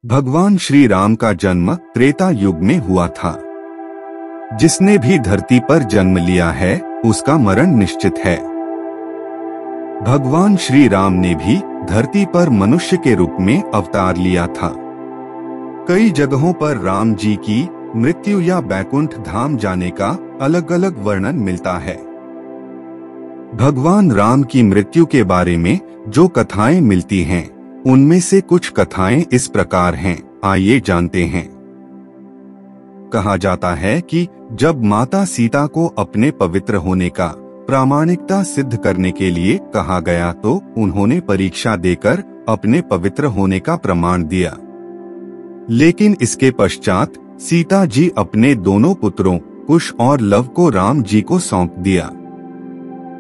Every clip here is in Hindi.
भगवान श्री राम का जन्म त्रेता युग में हुआ था। जिसने भी धरती पर जन्म लिया है उसका मरण निश्चित है। भगवान श्री राम ने भी धरती पर मनुष्य के रूप में अवतार लिया था। कई जगहों पर राम जी की मृत्यु या बैकुंठ धाम जाने का अलग अलग वर्णन मिलता है। भगवान राम की मृत्यु के बारे में जो कथाएं मिलती हैं, उनमें से कुछ कथाएं इस प्रकार हैं, आइए जानते हैं। कहा जाता है कि जब माता सीता को अपने पवित्र होने का प्रामाणिकता सिद्ध करने के लिए कहा गया तो उन्होंने परीक्षा देकर अपने पवित्र होने का प्रमाण दिया। लेकिन इसके पश्चात सीता जी अपने दोनों पुत्रों कुश और लव को राम जी को सौंप दिया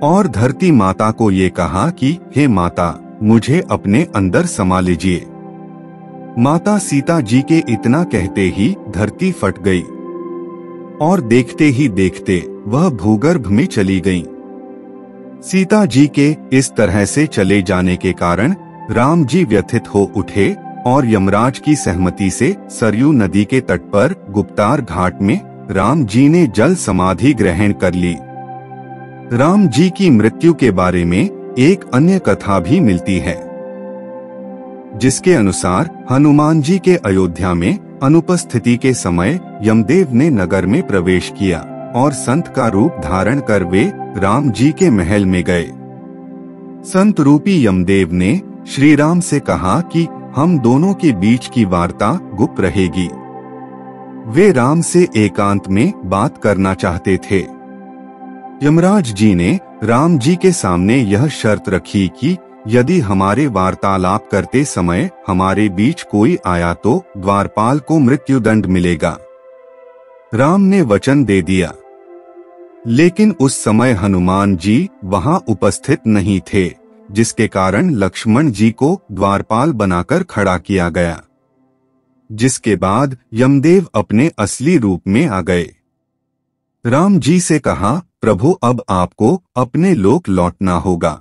और धरती माता को ये कहा कि हे माता, मुझे अपने अंदर समा लीजिए। माता सीता जी के इतना कहते ही धरती फट गई और देखते ही देखते वह भूगर्भ में चली गईं। सीता जी के इस तरह से चले जाने के कारण राम जी व्यथित हो उठे और यमराज की सहमति से सरयू नदी के तट पर गुप्तार घाट में राम जी ने जल समाधि ग्रहण कर ली। राम जी की मृत्यु के बारे में एक अन्य कथा भी मिलती है, जिसके अनुसार हनुमान जी के अयोध्या में अनुपस्थिति के समय यमदेव ने नगर में प्रवेश किया और संत का रूप धारण कर वे राम जी के महल में गए। संत रूपी यमदेव ने श्री राम से कहा कि हम दोनों के बीच की वार्ता गुप्त रहेगी। वे राम से एकांत में बात करना चाहते थे। यमराज जी ने राम जी के सामने यह शर्त रखी कि यदि हमारे वार्तालाप करते समय हमारे बीच कोई आया तो द्वारपाल को मृत्युदंड मिलेगा। राम ने वचन दे दिया, लेकिन उस समय हनुमान जी वहां उपस्थित नहीं थे, जिसके कारण लक्ष्मण जी को द्वारपाल बनाकर खड़ा किया गया। जिसके बाद यमदेव अपने असली रूप में आ गए। राम जी से कहा, प्रभु अब आपको अपने लोक लौटना होगा।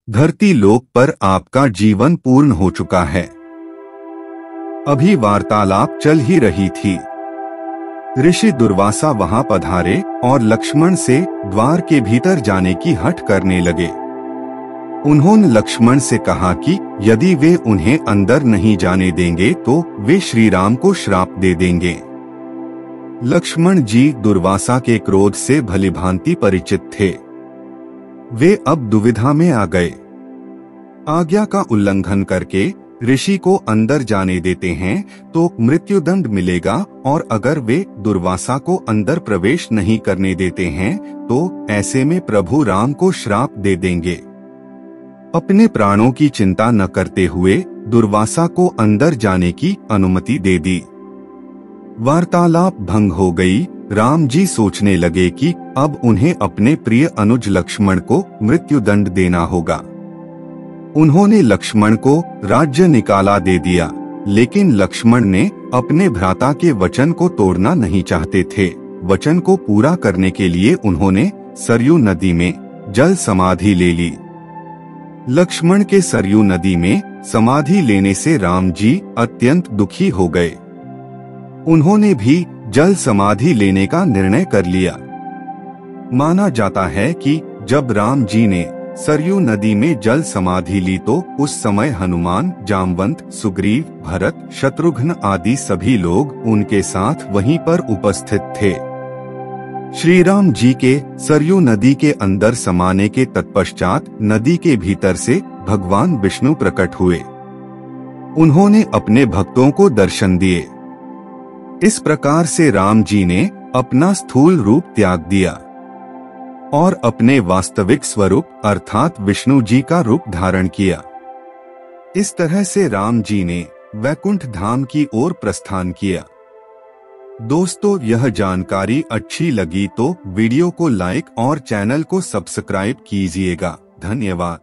धरती लोक पर आपका जीवन पूर्ण हो चुका है। अभी वार्तालाप चल ही रही थी। ऋषि दुर्वासा वहां पधारे और लक्ष्मण से द्वार के भीतर जाने की हठ करने लगे। उन्होंने लक्ष्मण से कहा कि यदि वे उन्हें अंदर नहीं जाने देंगे तो वे श्री राम को श्राप दे देंगे। लक्ष्मण जी दुर्वासा के क्रोध से भलीभांति परिचित थे। वे अब दुविधा में आ गए। आज्ञा का उल्लंघन करके ऋषि को अंदर जाने देते हैं तो मृत्युदंड मिलेगा, और अगर वे दुर्वासा को अंदर प्रवेश नहीं करने देते हैं तो ऐसे में प्रभु राम को श्राप दे देंगे। अपने प्राणों की चिंता न करते हुए दुर्वासा को अंदर जाने की अनुमति दे दी। वार्तालाप भंग हो गई। राम जी सोचने लगे कि अब उन्हें अपने प्रिय अनुज लक्ष्मण को मृत्युदंड देना होगा। उन्होंने लक्ष्मण को राज्य निकाला दे दिया, लेकिन लक्ष्मण ने अपने भ्राता के वचन को तोड़ना नहीं चाहते थे। वचन को पूरा करने के लिए उन्होंने सरयू नदी में जल समाधि ले ली। लक्ष्मण के सरयू नदी में समाधि लेने से राम जी अत्यंत दुखी हो गए। उन्होंने भी जल समाधि लेने का निर्णय कर लिया। माना जाता है कि जब राम जी ने सरयू नदी में जल समाधि ली तो उस समय हनुमान, जामवंत, सुग्रीव, भरत, शत्रुघ्न आदि सभी लोग उनके साथ वहीं पर उपस्थित थे। श्री राम जी के सरयू नदी के अंदर समाने के तत्पश्चात नदी के भीतर से भगवान विष्णु प्रकट हुए। उन्होंने अपने भक्तों को दर्शन दिए। इस प्रकार से राम जी ने अपना स्थूल रूप त्याग दिया और अपने वास्तविक स्वरूप अर्थात विष्णु जी का रूप धारण किया। इस तरह से राम जी ने वैकुंठ धाम की ओर प्रस्थान किया। दोस्तों, यह जानकारी अच्छी लगी तो वीडियो को लाइक और चैनल को सब्सक्राइब कीजिएगा। धन्यवाद।